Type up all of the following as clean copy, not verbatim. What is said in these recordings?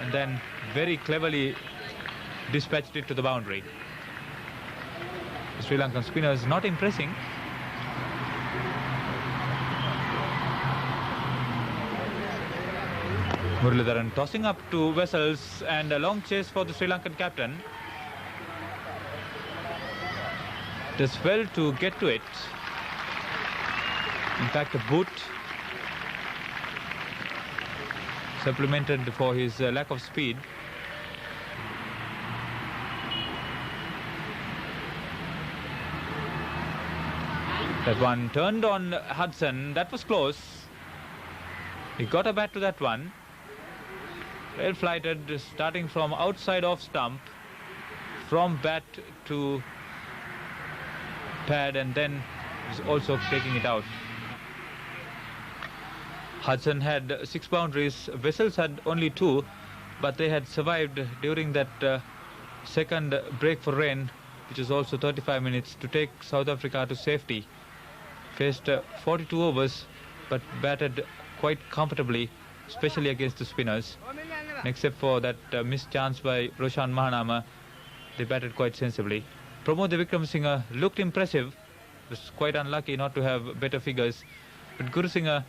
and then very cleverly dispatched it to the boundary. The Sri Lankan spinners not impressing. Muralidharan tossing up to Wessels, and a long chase for the Sri Lankan captain. Does well to get to it. In fact, a boot supplemented for his lack of speed. That one turned on Hudson. That was close. He got a bat to that one. Well flighted, starting from outside off stump, from bat to pad, and then is also taking it out. Hudson had 6 boundaries, Wessels had only 2, but they had survived during that second break for rain, which was also 35 minutes, to take South Africa to safety. Faced 42 overs, but batted quite comfortably, especially against the spinners. Except for that missed chance by Roshan Mahanama, they batted quite sensibly. Pramod Wickramasinghe looked impressive, was quite unlucky not to have better figures. But Gurusinghe,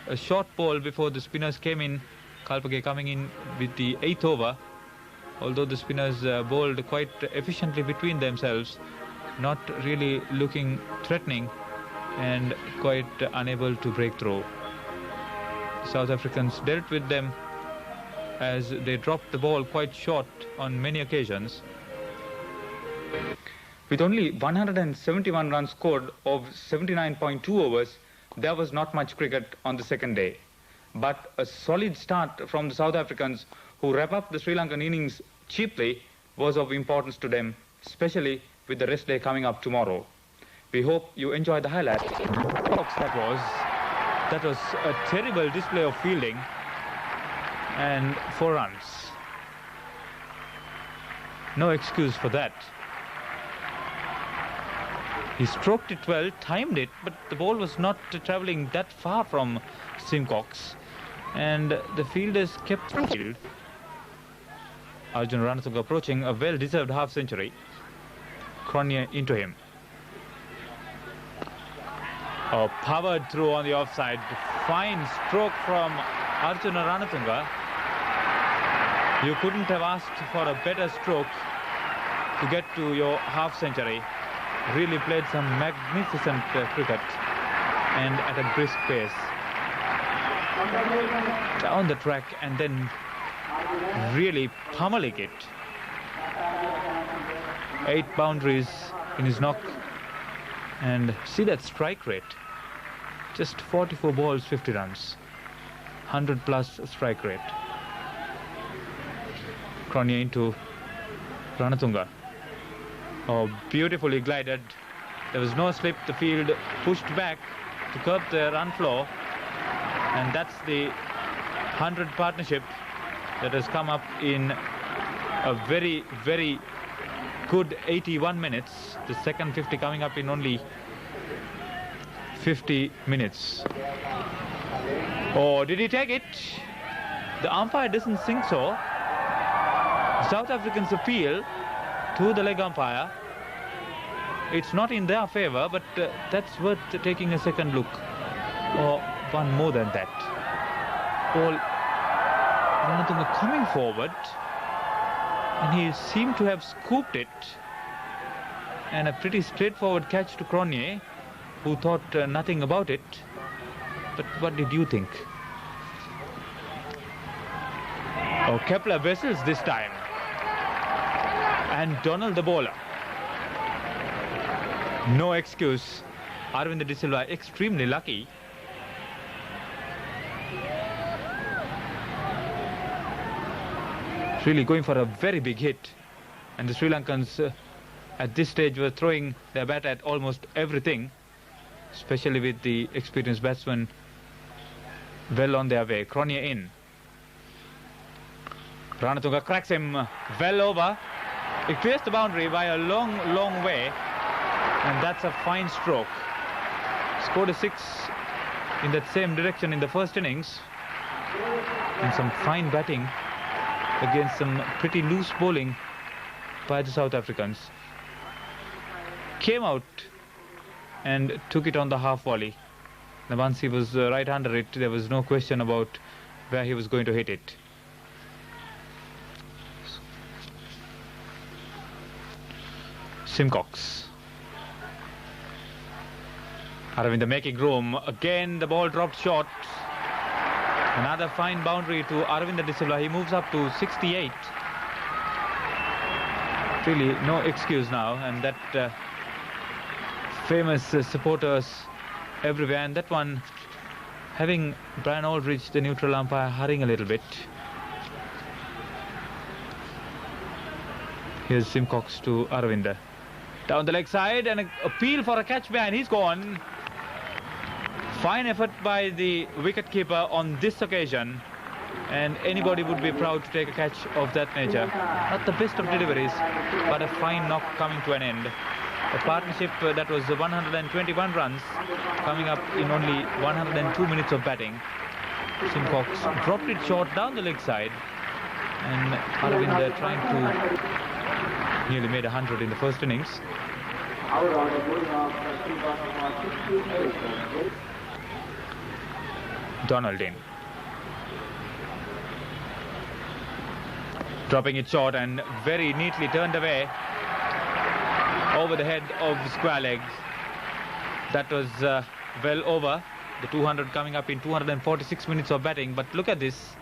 a short ball before the spinners came in, Kalpage coming in with the 8th over. Although the spinners bowled quite efficiently between themselves, not really looking threatening and quite unable to break through. South Africans dealt with them as they dropped the ball quite short on many occasions. With only 171 runs scored of 79.2 overs, there was not much cricket on the second day. But a solid start from the South Africans, who wrap up the Sri Lankan innings cheaply, was of importance to them, especially with the rest day coming up tomorrow. We hope you enjoyed the highlight. That was a terrible display of fielding, and 4 runs. No excuse for that. He stroked it well, timed it, but the ball was not travelling that far from Simcox, and the fielders kept the field. Arjun Ranatunga approaching a well-deserved half-century. Cronje into him. Oh, powered through on the offside. Fine stroke from Arjuna Ranatunga. You couldn't have asked for a better stroke to get to your half-century. Really played some magnificent cricket, and at a brisk pace. Down the track and then really pummeling it. 8 boundaries in his knock, and see that strike rate. Just 44 balls, 50 runs. 100 plus strike rate. Cronje into Ranatunga. Oh, beautifully glided. There was no slip. The field pushed back to curb the run flow. And that's the 100 partnership that has come up in a very, very good 81 minutes. The second 50 coming up in only 50 minutes. Oh, did he take it? The umpire doesn't think so. South Africans appeal to the leg umpire. It's not in their favour, but that's worth taking a second look. Or one more than that. Ball Ranatunga coming forward, and he seemed to have scooped it. And a pretty straightforward catch to Cronje, who thought nothing about it. But what did you think? Oh, Kepler Wessels this time. And Donald the bowler. No excuse. Arvind De Silva extremely lucky. Really going for a very big hit. And the Sri Lankans at this stage were throwing their bat at almost everything, especially with the experienced batsmen well on their way. Cronje in. Ranatunga cracks him well over. It clears the boundary by a long, long way, and that's a fine stroke. Scored a 6 in that same direction in the first innings, and some fine batting against some pretty loose bowling by the South Africans. Came out and took it on the half volley. And once he was right under it, there was no question about where he was going to hit it. Simcox. Aravinda making room. Again, the ball dropped short. Another fine boundary to Aravinda De Silva. He moves up to 68. Really, no excuse now. And that famous supporters everywhere. And that one, having Brian Aldridge, the neutral umpire, hurrying a little bit. Here's Simcox to Aravinda. Down the leg side and an appeal for a catch behind. He's gone. Fine effort by the wicketkeeper on this occasion. And anybody would be proud to take a catch of that nature. Not the best of deliveries, but a fine knock coming to an end. A partnership that was 121 runs coming up in only 102 minutes of batting. Simcox dropped it short down the leg side. And Aravinda trying to nearly made 100 in the first innings. Donald in. Dropping it short and very neatly turned away over the head of square legs. That was well over the 200 coming up in 246 minutes of batting. But look at this.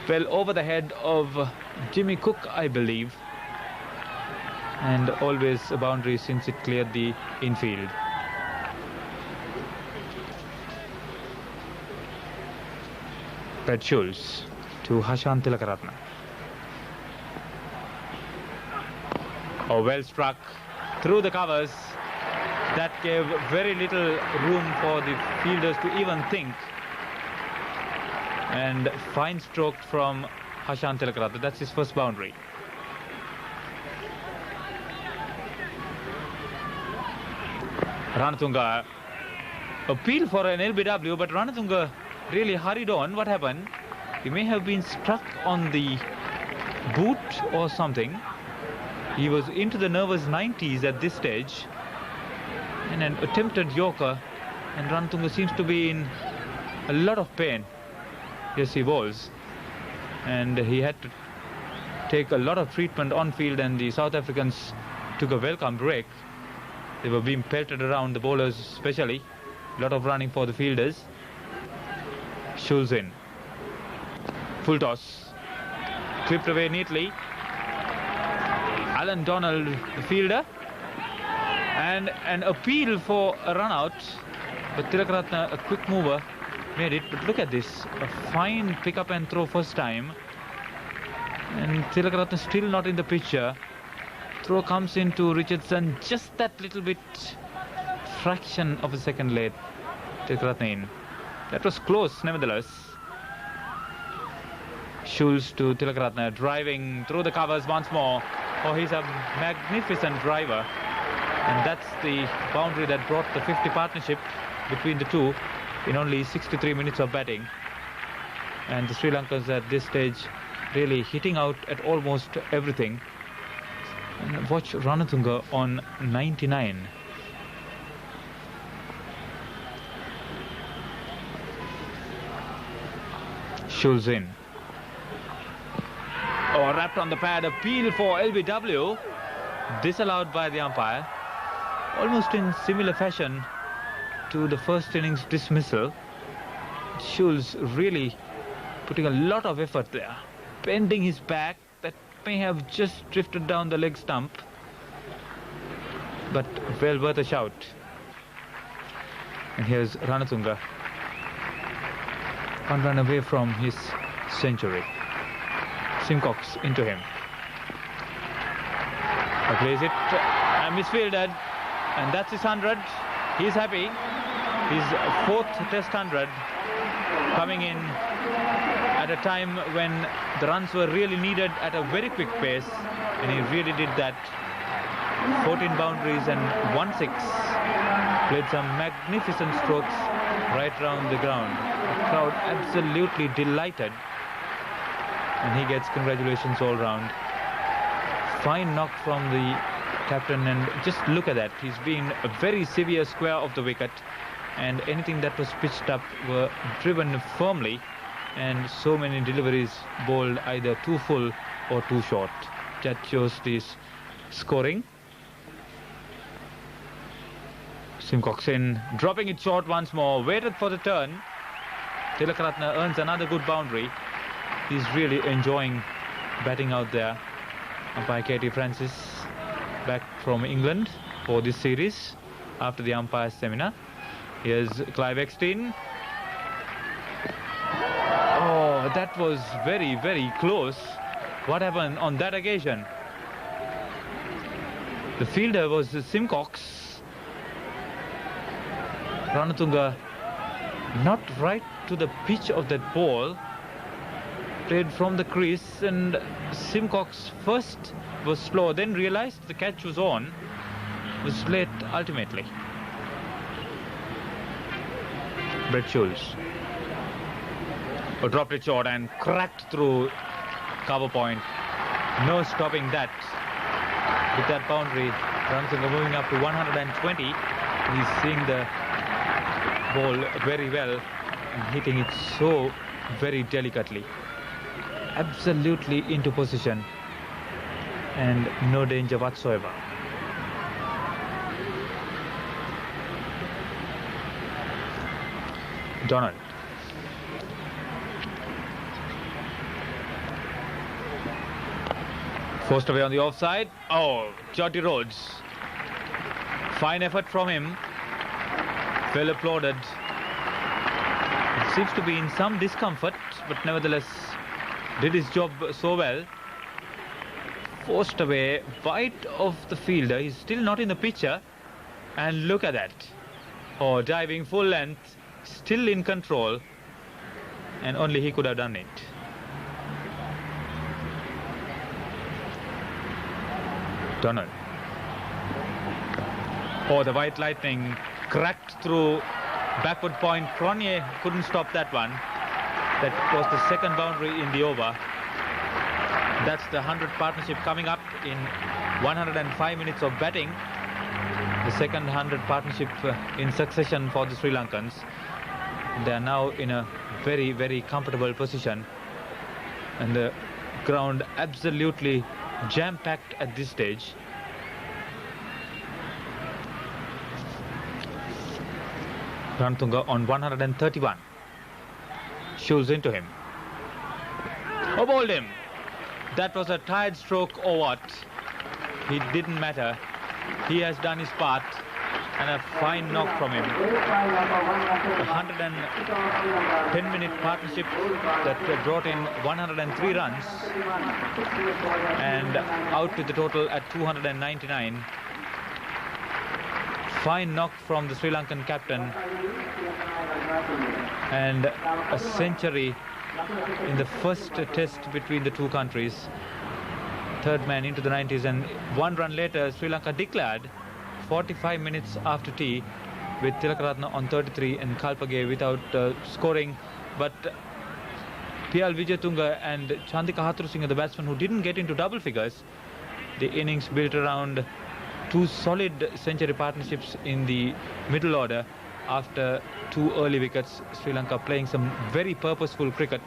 Well over the head of Jimmy Cook, I believe. And always a boundary since it cleared the infield. Brett Schulz to Hashan Tilakaratne. Oh, well struck through the covers. That gave very little room for the fielders to even think. And fine stroke from Hashan Tilakaratne. That's his first boundary. Ranatunga appeal for an LBW, but Ranatunga really hurried on. What happened? He may have been struck on the boot or something. He was into the nervous 90s at this stage. And an attempted Yorker. And Ranatunga seems to be in a lot of pain. Yes, he was. And he had to take a lot of treatment on field, and the South Africans took a welcome break. They were being pelted around, the bowlers especially. A lot of running for the fielders. Schulz in. Full toss. Clipped away neatly. Alan Donald, the fielder. And an appeal for a run out. But Tilakaratne, a quick mover, made it. But look at this. A fine pick up and throw first time. And Tilakaratne still not in the picture. Throw comes into Richardson, just that little bit, fraction of a second late. Tilakaratne in. That was close, nevertheless. Schulz to Tilakaratne, driving through the covers once more. Oh, he's a magnificent driver. And that's the boundary that brought the 50 partnership between the two in only 63 minutes of batting. And the Sri Lankans at this stage really hitting out at almost everything. And watch Ranatunga on 99. Schulz in. Oh, wrapped on the pad. Appeal for LBW. Disallowed by the umpire. Almost in similar fashion to the first innings dismissal. Schulz really putting a lot of effort there. Bending his back. That may have just drifted down the leg stump. But well worth a shout. And here's Ranatunga. One run away from his century. Simcox into him. Plays it and misfielded. And that's his 100. He's happy. His fourth test 100 coming in at a time when the runs were really needed at a very quick pace, and he really did that. 14 boundaries and 1 6. Played some magnificent strokes right round the ground. The crowd absolutely delighted. and he gets congratulations all round. Fine knock from the captain, and just look at that. He's been a very severe square of the wicket, and anything that was pitched up were driven firmly, and so many deliveries bowled either too full or too short. That shows this scoring. Simcox in, dropping it short once more, waited for the turn. Tilakaratne earns another good boundary. He's really enjoying batting out there. Umpire Katie Francis back from England for this series after the umpire's seminar. Here's Clive Exton. Oh, that was very, very close. What happened on that occasion? The fielder was Simcox. Ranatunga not right to the pitch of that ball. Played from the crease, and Simcox first was slow, then realized the catch was on. Was late ultimately. Brett Schulz. Dropped it short and cracked through cover point. No stopping that. With that boundary, Ranatunga moving up to 120. He's seeing the ball very well and hitting it so very delicately. Absolutely into position and no danger whatsoever. Donald. Forced away on the offside. Oh, Jody Rhodes. Fine effort from him. Well applauded. It seems to be in some discomfort, but nevertheless did his job so well. Forced away, wide of the fielder. He's still not in the picture. And look at that. Oh, diving full length. Still in control. And only he could have done it. Donald. Oh, the white lightning cracked through backward point. Cronje couldn't stop that one. That was the second boundary in the over. That's the 100 partnership coming up in 105 minutes of batting. The second 100 partnership in succession for the Sri Lankans. They are now in a very, very comfortable position. And the ground absolutely jam-packed at this stage. Ranatunga on 131. Schulz into him. Oh, bowled him. That was a tired stroke or what? It didn't matter. He has done his part. And a fine knock from him. 110-minute partnership that brought in 103 runs. And out with the total at 299. Fine knock from the Sri Lankan captain. And a century in the first test between the two countries. Third man into the 90s, and 1 run later Sri Lanka declared 45 minutes after tea with Tilakaratne on 33 and Kalpage without scoring. But Piyal Wijayatunga and Chandika Hathurusinga, the batsmen who didn't get into double figures, the innings built around 2 solid century partnerships in the middle order. After 2 early wickets, Sri Lanka playing some very purposeful cricket,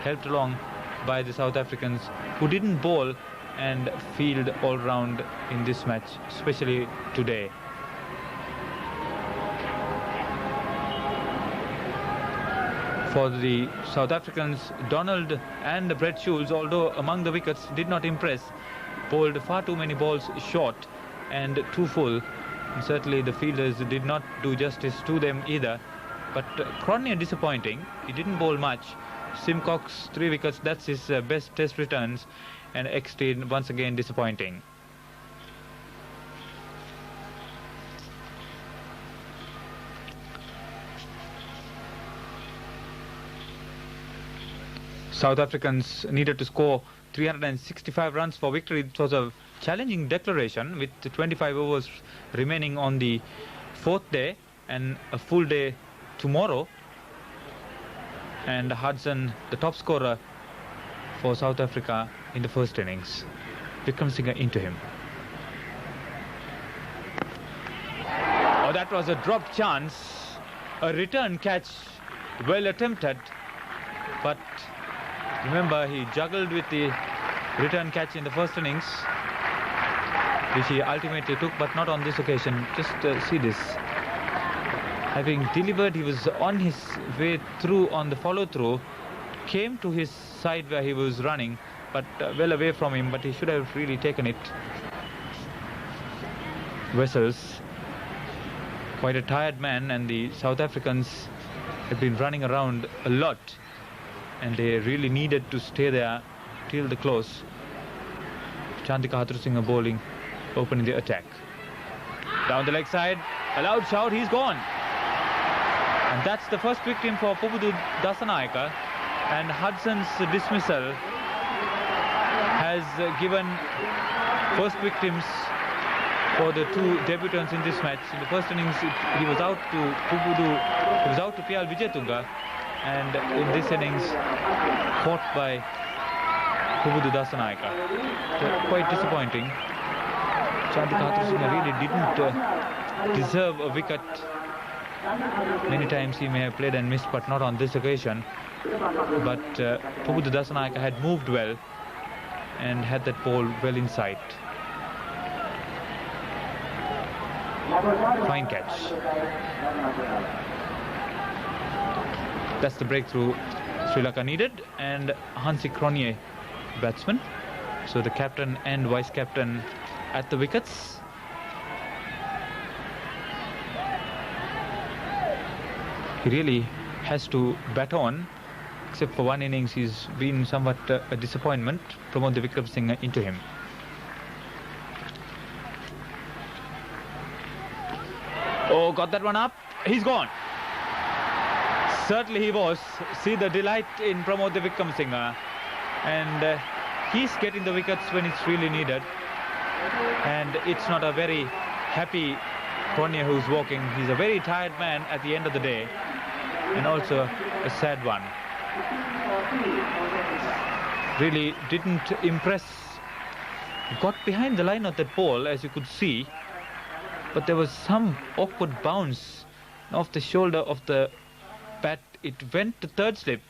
helped along by the South Africans, who didn't bowl and field all round in this match, especially today. For the South Africans, Donald and Brett Schulz, although among the wickets, did not impress. Bowled far too many balls short and too full. And certainly the fielders did not do justice to them either. But Cronje disappointing. He didn't bowl much. Simcox 3 wickets, that's his best test returns. And Exton once again disappointing. South Africans needed to score 365 runs for victory. It was a challenging declaration with 25 overs remaining on the 4th day and a full day tomorrow. And Hudson, the top scorer for South Africa in the first innings. Wickremesinghe into him. Oh, that was a dropped chance. A return catch, well attempted. But remember, he juggled with the return catch in the first innings, which he ultimately took, but not on this occasion. Just see this. Having delivered, he was on his way through on the follow-through, came to his side where he was running, but well away from him, but he should have really taken it. Wessels, quite a tired man, and the South Africans have been running around a lot, and they really needed to stay there till the close. Chandika Hatrusinghe bowling, opening the attack. Down the leg side, a loud shout, he's gone. And that's the first victim for Pubudu Dasanayake, and Hudson's dismissal has given first victims for the two debutants in this match. In the first innings, he was out to Pubudu, he was out to Piyal Wijetunga, and in this innings, caught by Pubudu Dasanayake. Quite disappointing. Chandika Hatrusinghe really didn't deserve a wicket. Many times he may have played and missed, but not on this occasion. But Pubudu Dasanayake had moved well and had that ball well in sight. Fine catch. That's the breakthrough Sri Lanka needed, and Hansi Cronje, batsman. So the captain and vice captain at the wickets. He really has to bat on, except for one innings he's been somewhat a disappointment. Promote the Wickremesinghe into him. Oh, got that one up. He's gone. Certainly he was. See the delight in Pramod Wickremesinghe, and he's getting the wickets when it's really needed. And it's not a very happy Cronje who's walking. He's a very tired man at the end of the day, and also a sad one. Really didn't impress. Got behind the line of that ball, as you could see, but there was some awkward bounce off the shoulder of the bat. It went to third slip,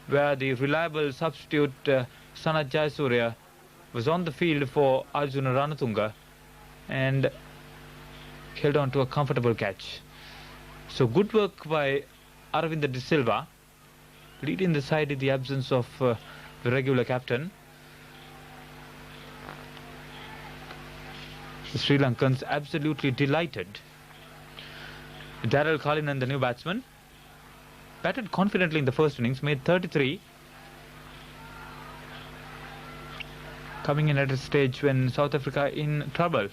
where the reliable substitute Sanath Jayasuriya was on the field for Arjuna Ranatunga and held on to a comfortable catch. So good work by Aravinda De Silva, leading the side in the absence of the regular captain. The Sri Lankans absolutely delighted. Daryl Cullinan, the new batsman, batted confidently in the first innings, made 33. Coming in at a stage when South Africa in trouble.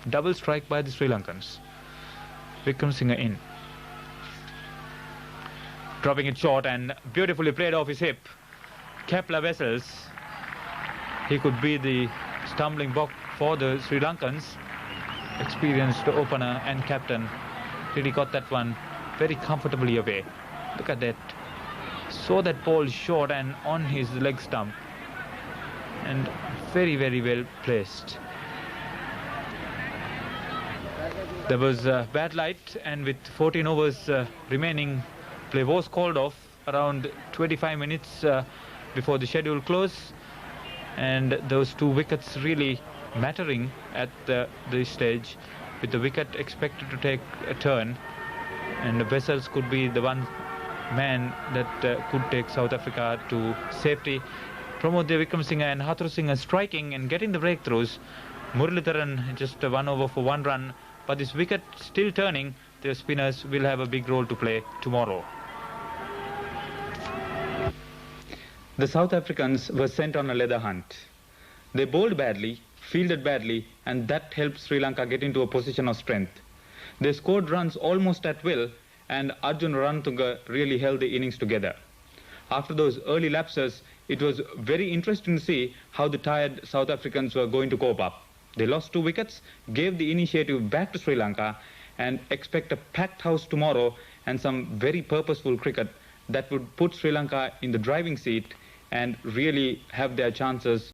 Double strike by the Sri Lankans. Wickremesinghe in. Dropping it short and beautifully played off his hip. Kepler Wessels. He could be the stumbling block for the Sri Lankans. Experienced opener and captain. Really got that one very comfortably away. Look at that. Saw that ball short and on his leg stump. And very, very well placed. There was bad light, and with 14 overs remaining, play was called off around 25 minutes before the schedule close, and those two wickets really mattering at this stage, with the wicket expected to take a turn, and the Wessels could be the one man that could take South Africa to safety. Pramod Wickremesinghe and Hatrusinghe striking and getting the breakthroughs. Muralitharan just 1 over for 1 run, but this wicket still turning. The spinners will have a big role to play tomorrow. The South Africans were sent on a leather hunt. They bowled badly, fielded badly, and that helped Sri Lanka get into a position of strength. They scored runs almost at will, and Arjuna Ranatunga really held the innings together. After those early lapses, it was very interesting to see how the tired South Africans were going to cope up. They lost 2 wickets, gave the initiative back to Sri Lanka, and expect a packed house tomorrow and some very purposeful cricket that would put Sri Lanka in the driving seat and really have their chances.